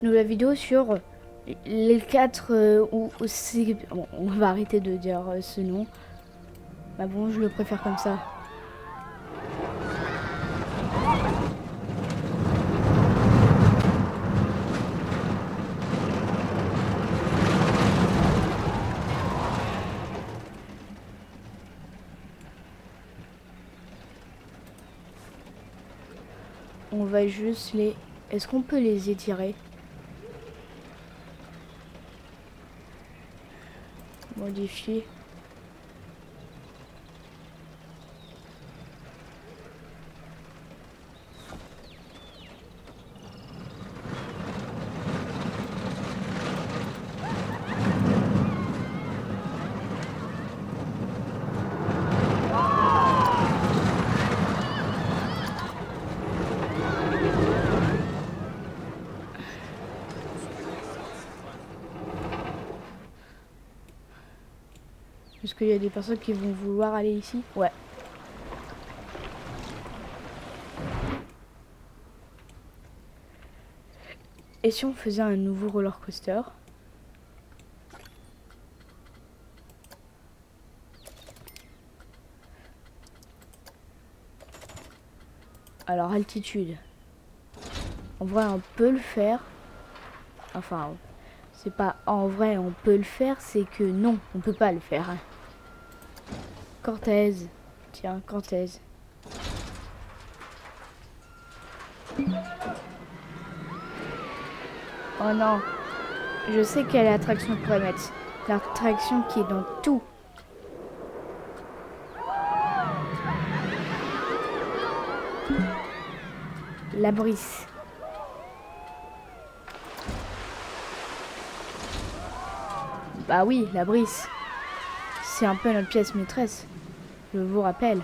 nouvelle vidéo sur les 4 ou c'est... Bon, on va arrêter de dire ce nom. Bah bon, je le préfère comme ça. On va juste les... Est-ce qu'on peut les étirer? Modifier. Est-ce qu'il y a des personnes qui vont vouloir aller ici? Ouais. Et si on faisait un nouveau roller coaster? Alors, altitude. En vrai, on peut le faire. Enfin, c'est pas en vrai, on peut le faire, c'est que non, on peut pas le faire. Cortez. Tiens, Cortez. Oh non. Je sais quelle attraction je pourrais mettre. L'attraction qui est dans tout. La Brice. Bah oui, la Brice. C'est un peu notre pièce maîtresse. Je vous rappelle.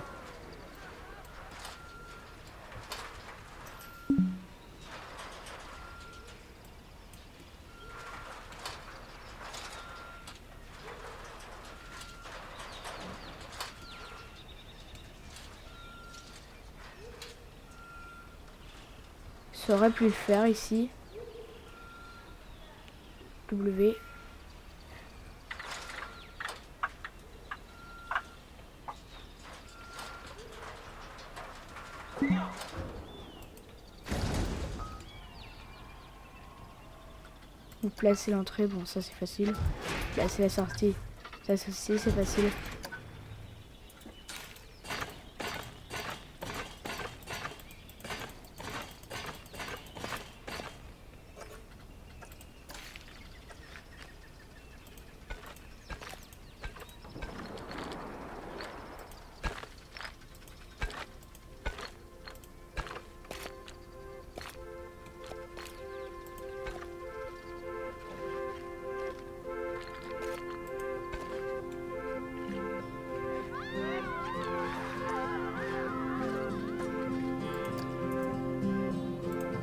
Ça aurait pu le faire ici. W. Vous placez l'entrée, bon ça c'est facile. Placer la sortie, ça aussi c'est facile.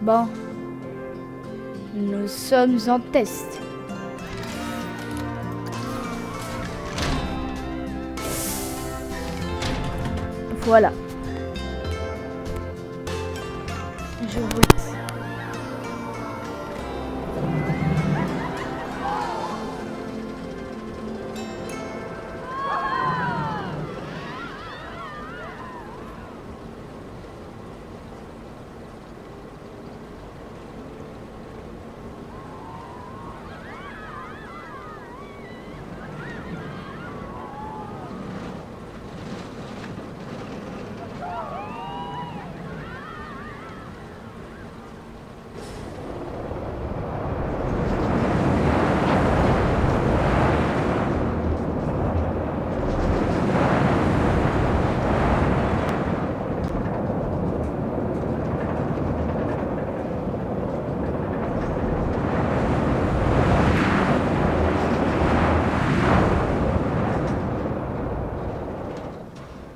Bon, nous sommes en test. Voilà. Je vous laisse.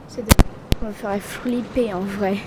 Ça me ferait flipper en vrai.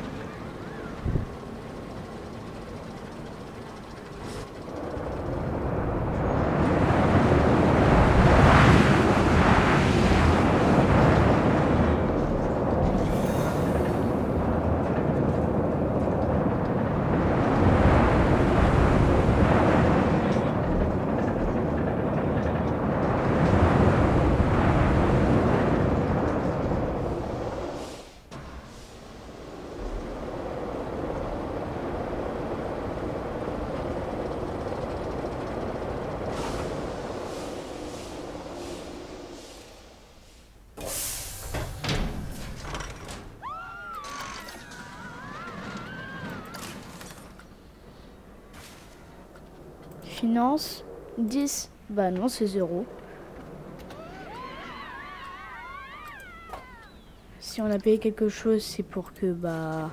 finance, 10. Bah non, c'est 0. Si on a payé quelque chose, c'est pour que, bah...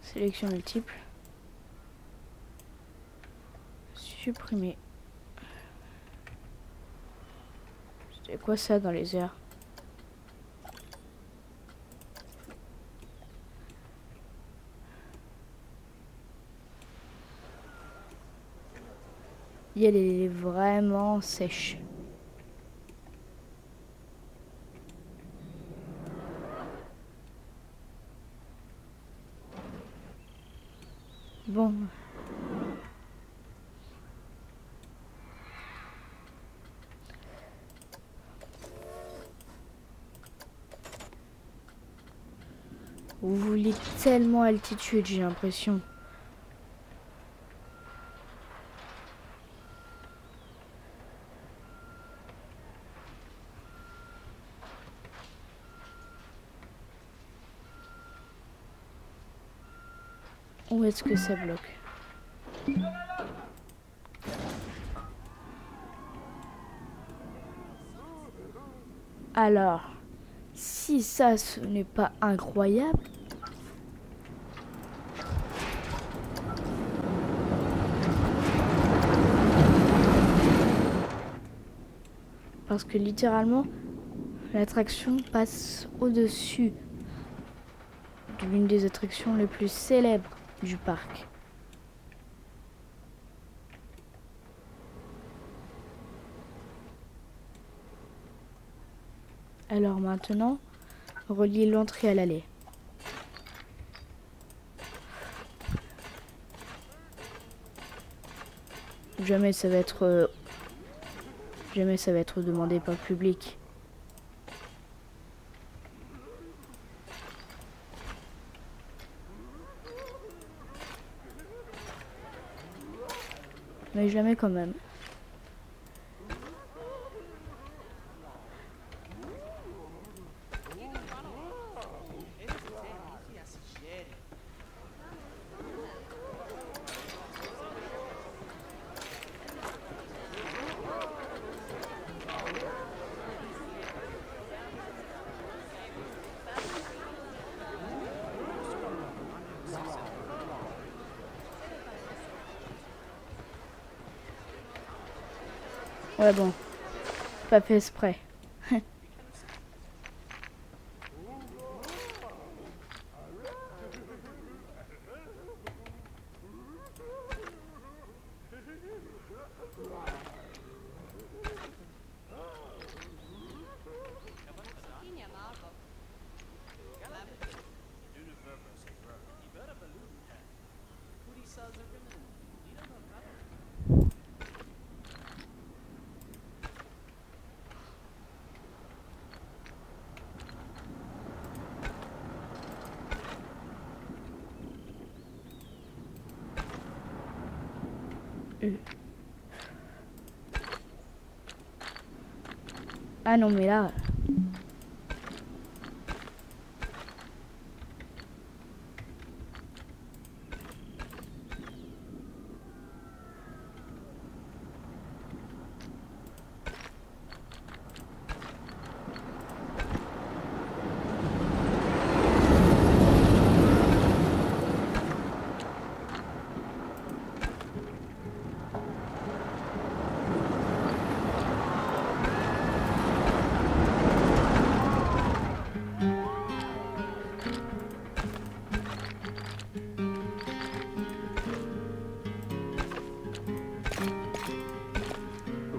Sélection multiple. Supprimer. C'était quoi ça dans les airs? Et elle est vraiment sèche. Bon. Vous voulez tellement altitude, j'ai l'impression. Où est-ce que ça bloque? Alors, si ça, ce n'est pas incroyable. Parce que littéralement, l'attraction passe au-dessus de l'une des attractions les plus célèbres du parc. Alors maintenant, relier l'entrée à l'allée. Jamais ça va être demandé par le public. Mais jamais quand même. Ouais bon, pas fait exprès. Ah non mais là...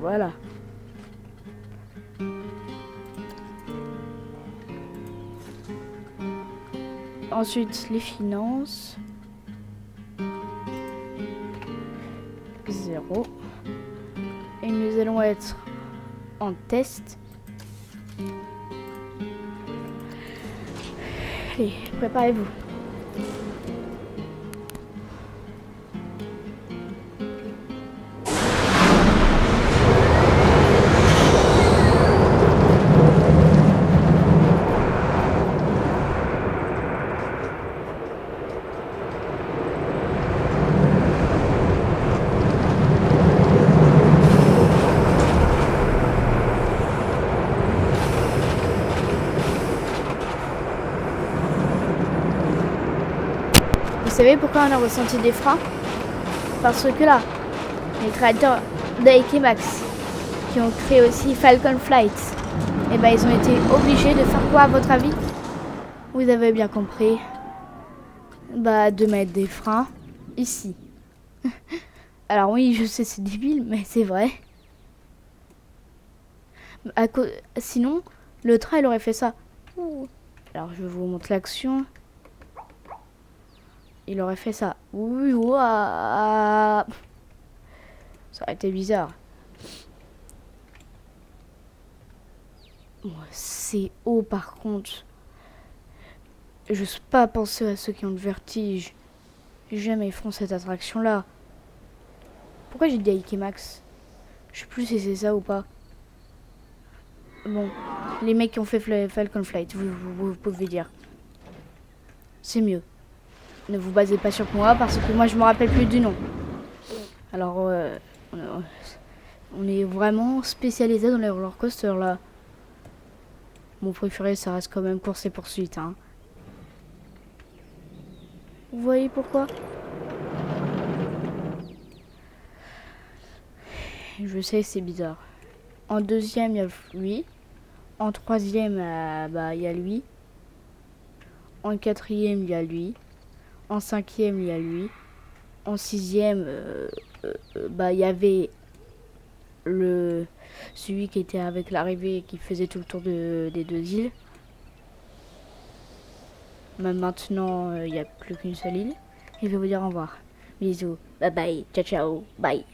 Voilà. Ensuite, les finances. 0. Et nous allons être en test. Allez, préparez-vous. Vous savez pourquoi on a ressenti des freins? Parce que là, les créateurs d'Ikemax, qui ont créé aussi Falcon Flight, et ben ils ont été obligés de faire quoi à votre avis? Vous avez bien compris. Bah de mettre des freins ici. Alors oui, je sais c'est débile, mais c'est vrai. Sinon, le train il aurait fait ça. Alors je vous montre l'action. Il aurait fait ça. Oui, ouah. Ça aurait été bizarre. C'est haut par contre. J'ose pas penser à ceux qui ont le vertige. Jamais ils feront cette attraction là. Pourquoi j'ai dit Ikemax? Je sais plus si c'est ça ou pas. Bon, les mecs qui ont fait Falcon Flight, vous pouvez dire. C'est mieux. Ne vous basez pas sur moi parce que moi je me rappelle plus du nom. Alors on est vraiment spécialisé dans les roller coasters là. Mon préféré ça reste quand même course et poursuite hein. Vous voyez pourquoi? Je sais c'est bizarre. En deuxième il y a lui. En troisième bah il y a lui. En quatrième il y a lui. En cinquième, il y a lui. En sixième, bah, il y avait celui qui était avec l'arrivée et qui faisait tout le tour des deux îles. Mais maintenant, il n'y a plus qu'une seule île. Et je vais vous dire au revoir. Bisous. Bye bye. Ciao ciao. Bye.